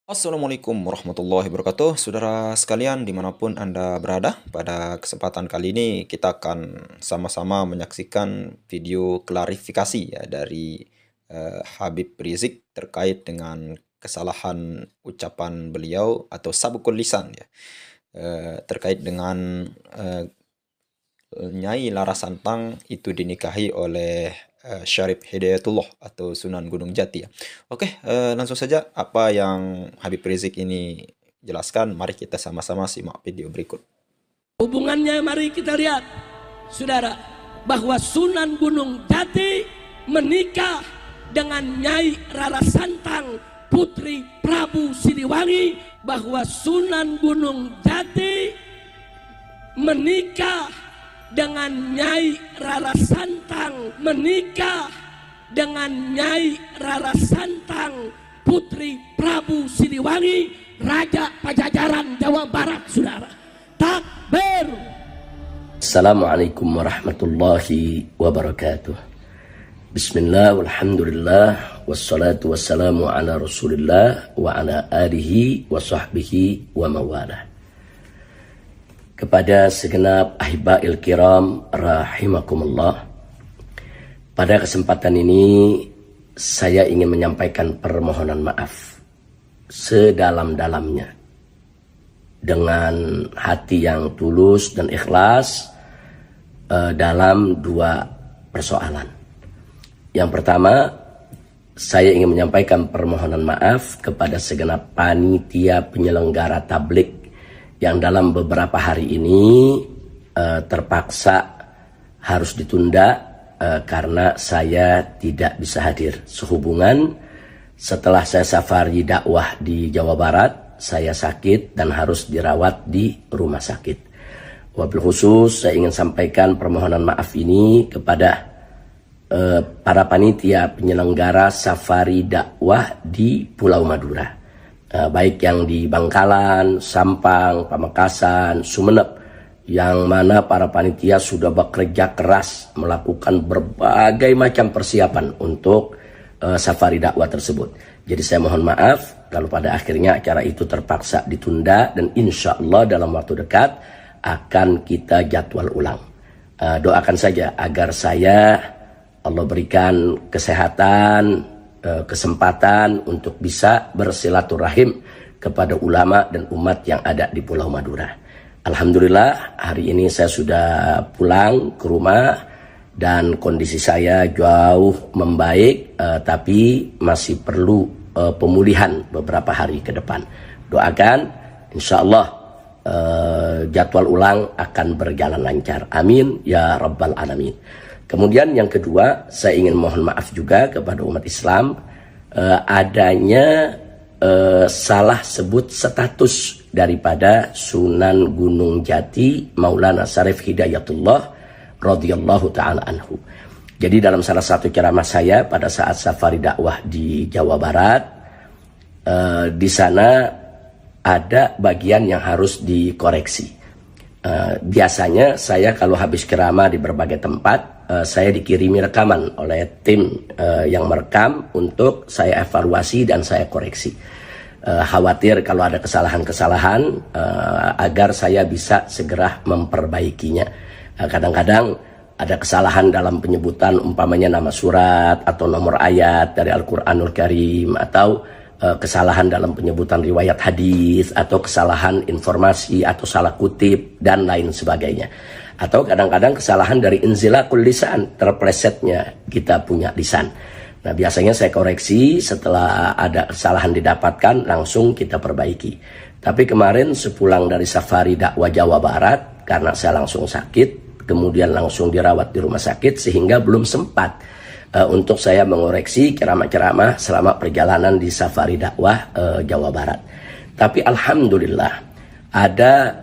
Assalamualaikum warahmatullahi wabarakatuh. Saudara sekalian dimanapun Anda berada, pada kesempatan kali ini kita akan sama-sama menyaksikan video klarifikasi ya dari Habib Rizik terkait dengan kesalahan ucapan beliau atau sabukul lisan ya, terkait dengan Nyai Laras Santang itu dinikahi oleh Syarif Hidayatullah atau Sunan Gunung Jati ya. Oke, langsung saja apa yang Habib Rizik ini jelaskan, mari kita sama-sama simak video berikut. Hubungannya mari kita lihat, saudara, bahwa Sunan Gunung Jati menikah dengan Nyai Rara Santang putri Prabu Siliwangi, bahwa Sunan Gunung Jati menikah dengan Nyai Rara Santang, menikah dengan Nyai Rara Santang putri Prabu Siliwangi, Raja Pajajaran Jawa Barat, saudara. Takbir. Assalamualaikum warahmatullahi wabarakatuh. Bismillah, walhamdulillah, wassalatu wassalamu ala rasulillah wa ala alihi wa sahbihi wa mawalah. Kepada segenap ahiba'il kiram rahimakumullah, pada kesempatan ini saya ingin menyampaikan permohonan maaf sedalam-dalamnya dengan hati yang tulus dan ikhlas dalam dua persoalan. Yang pertama, saya ingin menyampaikan permohonan maaf kepada segenap panitia penyelenggara tablik yang dalam beberapa hari ini terpaksa harus ditunda karena saya tidak bisa hadir. Sehubungan setelah saya safari dakwah di Jawa Barat, saya sakit dan harus dirawat di rumah sakit. Wabil khusus saya ingin sampaikan permohonan maaf ini kepada para panitia penyelenggara safari dakwah di Pulau Madura. Baik yang di Bangkalan, Sampang, Pamekasan, Sumeneb, yang mana para panitia sudah bekerja keras melakukan berbagai macam persiapan untuk safari dakwah tersebut. Jadi saya mohon maaf kalau pada akhirnya acara itu terpaksa ditunda, dan insya Allah dalam waktu dekat akan kita jadwal ulang. Doakan saja agar saya, Allah berikan kesehatan, kesempatan untuk bisa bersilaturahim kepada ulama dan umat yang ada di Pulau Madura. Alhamdulillah hari ini saya sudah pulang ke rumah dan kondisi saya jauh membaik, tapi masih perlu pemulihan beberapa hari ke depan. Doakan insya Allah jadwal ulang akan berjalan lancar. Amin ya rabbal alamin. Kemudian yang kedua, saya ingin mohon maaf juga kepada umat Islam adanya salah sebut status daripada Sunan Gunung Jati Maulana Syarif Hidayatullah radhiyallahu taala anhu. Jadi dalam salah satu ceramah saya pada saat safari dakwah di Jawa Barat, di sana ada bagian yang harus dikoreksi. Biasanya saya kalau habis ceramah di berbagai tempat, saya dikirimi rekaman oleh tim yang merekam untuk saya evaluasi dan saya koreksi. Khawatir kalau ada kesalahan-kesalahan agar saya bisa segera memperbaikinya. Kadang-kadang ada kesalahan dalam penyebutan umpamanya nama surat atau nomor ayat dari Al-Quranul Karim, atau kesalahan dalam penyebutan riwayat hadis, atau kesalahan informasi atau salah kutip dan lain sebagainya. Atau kadang-kadang kesalahan dari inzilakul lisan, terplesetnya kita punya lisan. Nah biasanya saya koreksi setelah ada kesalahan didapatkan, langsung kita perbaiki. Tapi kemarin sepulang dari safari dakwah Jawa Barat, karena saya langsung sakit, kemudian langsung dirawat di rumah sakit, sehingga belum sempat untuk saya mengoreksi ceramah-ceramah selama perjalanan di safari dakwah Jawa Barat. Tapi alhamdulillah ada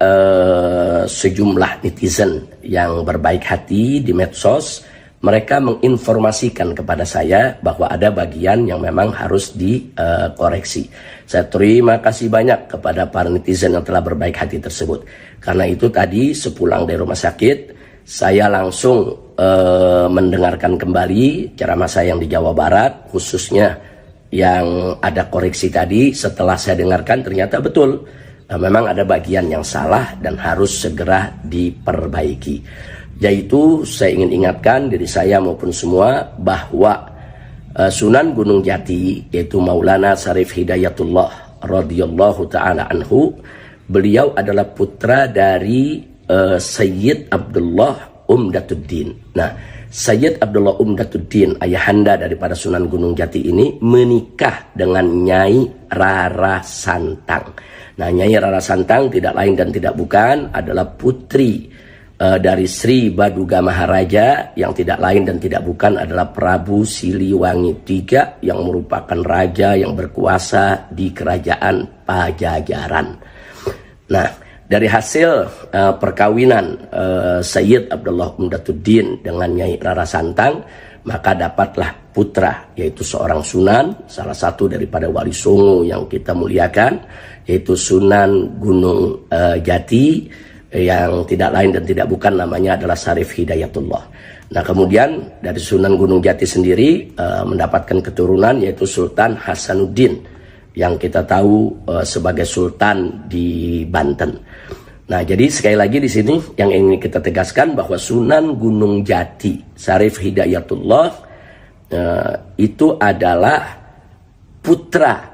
sejumlah netizen yang berbaik hati di medsos. Mereka menginformasikan kepada saya bahwa ada bagian yang memang harus dikoreksi. Saya terima kasih banyak kepada para netizen yang telah berbaik hati tersebut. Karena itu tadi sepulang dari rumah sakit, saya langsung mendengarkan kembali ceramah saya yang di Jawa Barat, khususnya yang ada koreksi tadi setelah saya dengarkan ternyata betul. Memang ada bagian yang salah dan harus segera diperbaiki. Yaitu saya ingin ingatkan diri saya maupun semua bahwa Sunan Gunung Jati yaitu Maulana Syarif Hidayatullah radhiyallahu taala anhu, beliau adalah putra dari Sayyid Abdullah Umdatuddin. Nah, Sayyid Abdullah Umdatuddin, ayahanda daripada Sunan Gunung Jati ini, menikah dengan Nyai Rara Santang. Nah, Nyai Rara Santang tidak lain dan tidak bukan adalah putri dari Sri Baduga Maharaja, yang tidak lain dan tidak bukan adalah Prabu Siliwangi III, yang merupakan raja yang berkuasa di kerajaan Pajajaran. Nah, dari hasil perkawinan Sayyid Abdullah Umdatuddin dengan Nyai Rara Santang, maka dapatlah putra, yaitu seorang sunan, salah satu daripada wali songo yang kita muliakan, yaitu Sunan Gunung Jati, yang tidak lain dan tidak bukan namanya adalah Syarif Hidayatullah. Nah, kemudian dari Sunan Gunung Jati sendiri mendapatkan keturunan, yaitu Sultan Hasanuddin, yang kita tahu sebagai sultan di Banten. Nah, jadi sekali lagi di sini yang ingin kita tegaskan bahwa Sunan Gunung Jati Syarif Hidayatullah itu adalah putra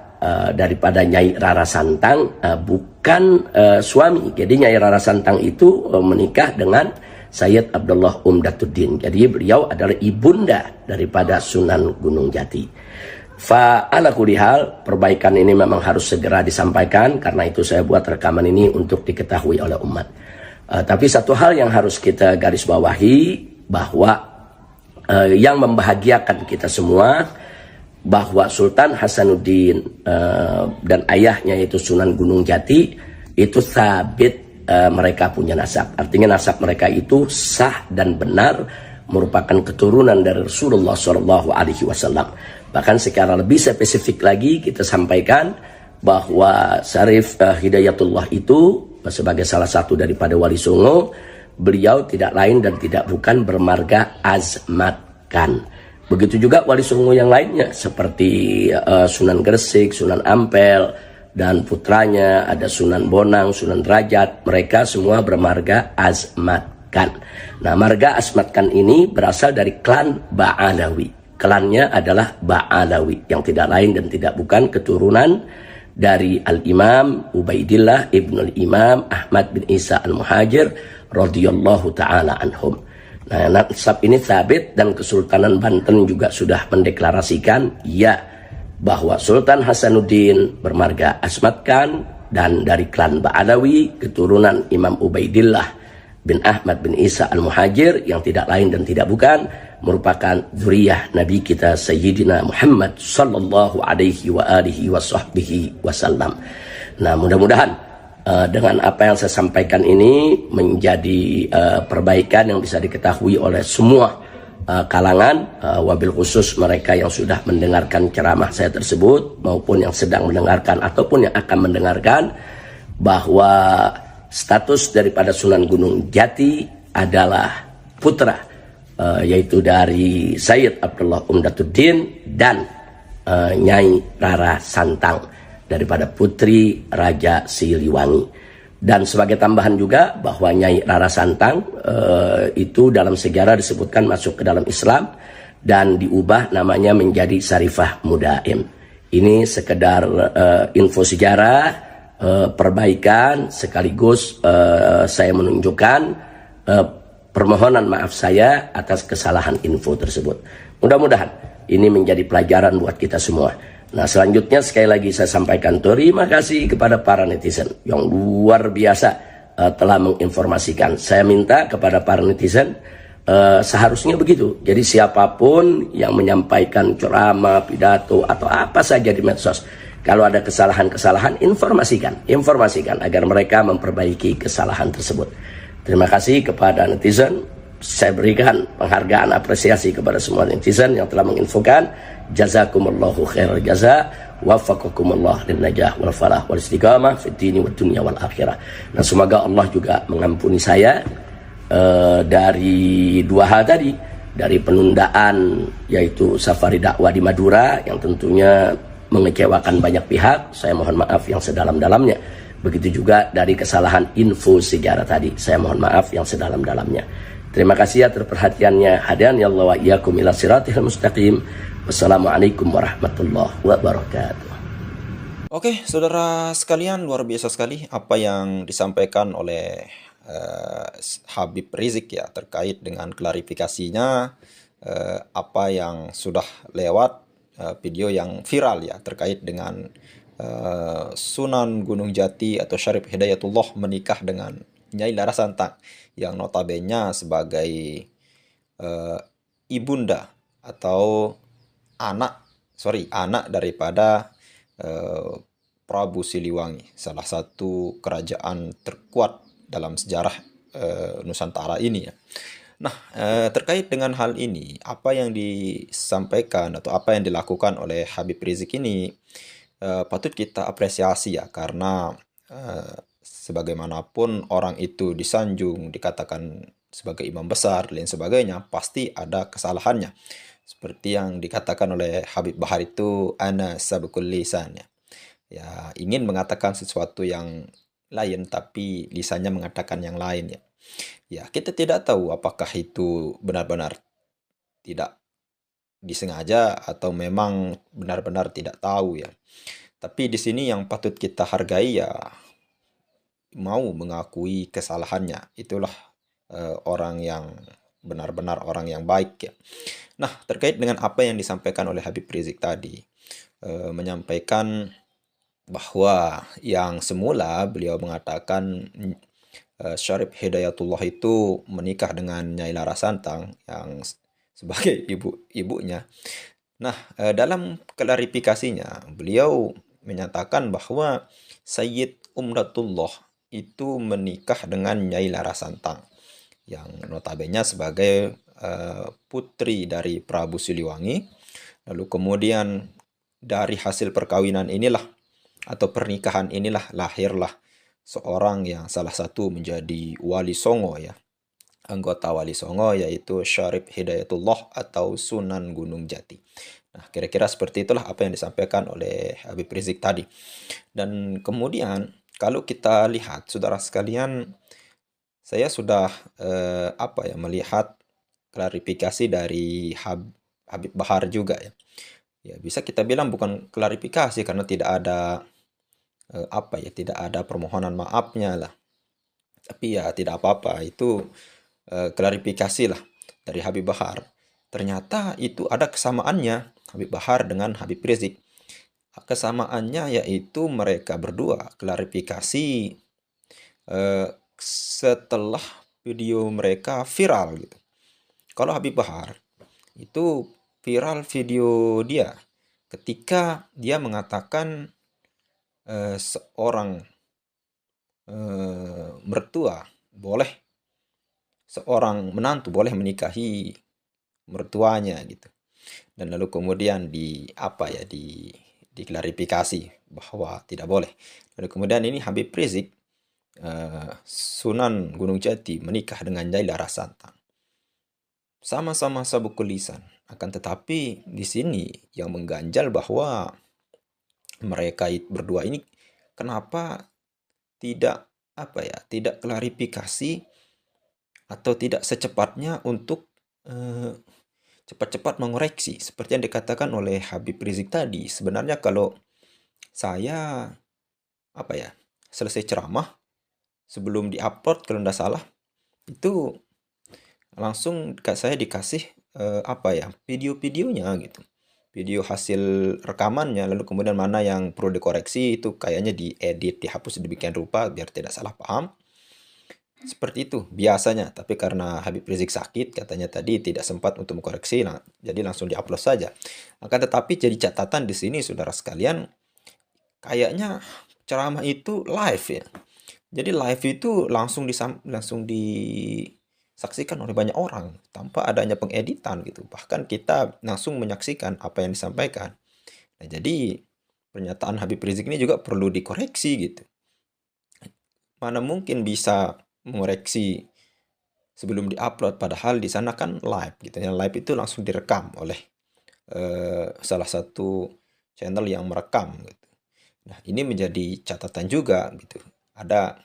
daripada Nyai Rara Santang, bukan suami. Jadi Nyai Rara Santang itu menikah dengan Sayyid Abdullah Umdatuddin. Jadi beliau adalah ibunda daripada Sunan Gunung Jati. Ala kulli hal, perbaikan ini memang harus segera disampaikan, karena itu saya buat rekaman ini untuk diketahui oleh umat. Tapi satu hal yang harus kita garis bawahi, bahwa yang membahagiakan kita semua, bahwa Sultan Hasanuddin dan ayahnya yaitu Sunan Gunung Jati itu sabit, mereka punya nasab. Artinya nasab mereka itu sah dan benar, merupakan keturunan dari Rasulullah SAW. Bahkan secara lebih spesifik lagi kita sampaikan bahwa Syarif Hidayatullah itu sebagai salah satu daripada wali songo, beliau tidak lain dan tidak bukan bermarga Azmat Khan. Begitu juga wali songo yang lainnya seperti Sunan Gresik, Sunan Ampel, dan putranya ada Sunan Bonang, Sunan Derajat. Mereka semua bermarga Azmat Khan. Nah, marga Azmat Khan ini berasal dari klan Ba'alawi. Klannya adalah Ba'alawi, yang tidak lain dan tidak bukan keturunan dari Al-Imam Ubaidillah Ibnul Imam Ahmad bin Isa Al-Muhajir radhiyallahu ta'ala anhum. Nah, nasab ini sabit, dan Kesultanan Banten juga sudah mendeklarasikan ya bahwa Sultan Hasanuddin bermarga Azmat Khan dan dari klan Ba'alawi, keturunan Imam Ubaidillah bin Ahmad bin Isa Al-Muhajir, yang tidak lain dan tidak bukan merupakan zuriyah Nabi kita Sayyidina Muhammad sallallahu alaihi wa alihi wa sahbihi wasallam. Nah, mudah-mudahan dengan apa yang saya sampaikan ini menjadi perbaikan yang bisa diketahui oleh semua kalangan, wabil khusus mereka yang sudah mendengarkan ceramah saya tersebut maupun yang sedang mendengarkan ataupun yang akan mendengarkan, bahwa status daripada Sunan Gunung Jati adalah putra, yaitu dari Sayyid Abdullah Umdatuddin dan Nyai Rara Santang daripada putri Raja Siliwangi. Dan sebagai tambahan juga bahwa Nyai Rara Santang itu dalam sejarah disebutkan masuk ke dalam Islam dan diubah namanya menjadi Syarifah Mudaim. Ini sekedar info sejarah, perbaikan, sekaligus saya menunjukkan permohonan maaf saya atas kesalahan info tersebut. Mudah-mudahan ini menjadi pelajaran buat kita semua. Nah, selanjutnya sekali lagi saya sampaikan terima kasih kepada para netizen yang luar biasa telah menginformasikan. Saya minta kepada para netizen seharusnya begitu. Jadi siapapun yang menyampaikan ceramah, pidato atau apa saja di medsos, kalau ada kesalahan-kesalahan, informasikan agar mereka memperbaiki kesalahan tersebut. Terima kasih kepada netizen. Saya berikan penghargaan apresiasi kepada semua netizen yang telah menginfokan. Jazakumullahu khairal jaza, waffaqakumullah lin najah wal falah wal istiqamah fid dini wad dunya wal akhirah. Nah, semoga Allah juga mengampuni saya dari dua hal tadi, dari penundaan yaitu safari dakwah di Madura yang tentunya mengecewakan banyak pihak, saya mohon maaf yang sedalam-dalamnya. Begitu juga dari kesalahan info sejarah tadi, saya mohon maaf yang sedalam-dalamnya. Terima kasih atas perhatiannya. Hadirin ya Allah wa iyyakum ila siratil mustaqim. Wassalamualaikum warahmatullahi wabarakatuh. Oke, saudara sekalian, luar biasa sekali apa yang disampaikan oleh Habib Rizik ya terkait dengan klarifikasinya apa yang sudah lewat video yang viral ya terkait dengan Sunan Gunung Jati atau Syarif Hidayatullah menikah dengan Nyai Lara Santang yang notabene sebagai ibunda atau anak daripada Prabu Siliwangi, salah satu kerajaan terkuat dalam sejarah Nusantara ini ya. Nah, terkait dengan hal ini, apa yang disampaikan atau apa yang dilakukan oleh Habib Rizik ini patut kita apresiasi ya, karena sebagaimanapun orang itu disanjung, dikatakan sebagai imam besar, dan sebagainya, pasti ada kesalahannya. Seperti yang dikatakan oleh Habib Bahar itu, ana sabqul lisan ya. Ya, ingin mengatakan sesuatu yang lain, tapi lisannya mengatakan yang lain ya. Ya, kita tidak tahu apakah itu benar-benar tidak disengaja atau memang benar-benar tidak tahu ya. Tapi di sini yang patut kita hargai ya mau mengakui kesalahannya. Itulah orang yang benar-benar orang yang baik ya. Nah, terkait dengan apa yang disampaikan oleh Habib Rizik tadi, menyampaikan bahwa yang semula beliau mengatakan Syarif Hidayatullah itu menikah dengan Nyai Lara Santang yang sebagai ibunya. Nah, dalam klarifikasinya beliau menyatakan bahwa Sayyid Umratullah itu menikah dengan Nyai Lara Santang yang notabene sebagai putri dari Prabu Siliwangi. Lalu kemudian dari hasil perkawinan inilah atau pernikahan inilah lahirlah seorang yang salah satu menjadi wali songo ya, anggota wali songo, yaitu Syarif Hidayatullah atau Sunan Gunung Jati. Nah, kira-kira seperti itulah apa yang disampaikan oleh Habib Rizik tadi. Dan kemudian kalau kita lihat saudara sekalian, saya sudah melihat klarifikasi dari Habib Bahar juga ya. Ya, bisa kita bilang bukan klarifikasi karena tidak ada tidak ada permohonan maafnya lah. Tapi ya tidak apa-apa, itu klarifikasi lah dari Habib Bahar. Ternyata itu ada kesamaannya Habib Bahar dengan Habib Rizik. Kesamaannya yaitu mereka berdua klarifikasi setelah video mereka viral gitu. Kalau Habib Bahar itu viral video dia ketika dia mengatakan seorang mertua boleh, seorang menantu boleh menikahi mertuanya gitu. Dan lalu kemudian diklarifikasi bahwa tidak boleh. Lalu kemudian ini Habib Rizik Sunan Gunung Jati menikah dengan Nyai Lara Santang. Sama-sama sabukul lisan. Akan tetapi di sini yang mengganjal bahwa mereka berdua ini kenapa tidak tidak klarifikasi atau tidak secepatnya untuk cepat-cepat mengoreksi seperti yang dikatakan oleh Habib Rizik tadi. Sebenarnya kalau saya selesai ceramah sebelum diupload kalau tidak salah itu langsung saya dikasih video-videonya gitu. Video hasil rekamannya, lalu kemudian mana yang perlu dikoreksi itu kayaknya diedit, dihapus sedemikian rupa biar tidak salah paham. Seperti itu biasanya, tapi karena Habib Rizik sakit katanya tadi tidak sempat untuk mengkoreksi, jadi langsung diupload saja. Akan tetapi jadi catatan di sini saudara sekalian, kayaknya ceramah itu live ya. Jadi live itu langsung disaksikan oleh banyak orang tanpa adanya pengeditan gitu. Bahkan kita langsung menyaksikan apa yang disampaikan. Nah, jadi pernyataan Habib Rizik ini juga perlu dikoreksi gitu. Mana mungkin bisa mengoreksi sebelum diupload, padahal di sana kan live gitu. Yang live itu langsung direkam oleh salah satu channel yang merekam gitu. Nah, ini menjadi catatan juga gitu. Ada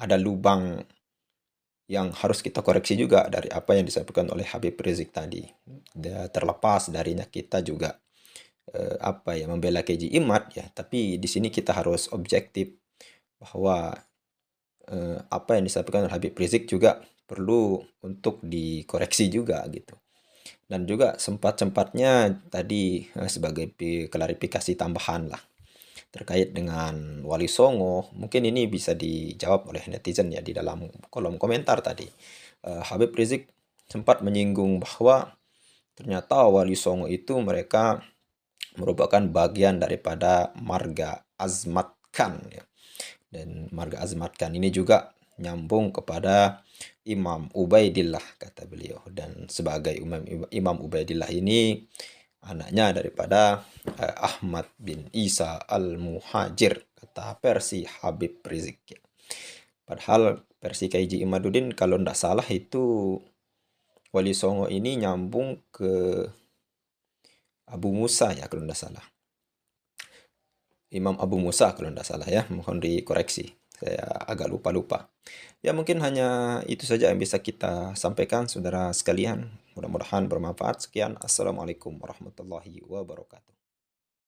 ada lubang yang harus kita koreksi juga dari apa yang disampaikan oleh Habib Rizik tadi. Terlepas darinya kita juga membela KJ Imad ya, tapi di sini kita harus objektif bahwa apa yang disampaikan oleh Habib Rizik juga perlu untuk dikoreksi juga gitu. Dan juga sempat-sempatnya tadi sebagai klarifikasi tambahan lah terkait dengan Wali Songo, mungkin ini bisa dijawab oleh netizen ya di dalam kolom komentar tadi. Habib Rizik sempat menyinggung bahwa ternyata Wali Songo itu mereka merupakan bagian daripada marga Azmat Khan ya. Dan marga Azmat Khan ini juga nyambung kepada Imam Ubaidillah kata beliau, dan sebagai Imam Ubaidillah ini anaknya daripada Ahmad bin Isa al-Muhajir kata versi Habib Rizik ya. Padahal versi KJ Imaduddin kalau tidak salah itu Wali Songo ini nyambung ke Abu Musa ya kalau tidak salah. Imam Abu Musa kalau tidak salah ya, mohon dikoreksi. Saya agak lupa-lupa. Ya mungkin hanya itu saja yang bisa kita sampaikan saudara sekalian. Mudah-mudahan bermanfaat. Sekian. Assalamualaikum warahmatullahi wabarakatuh.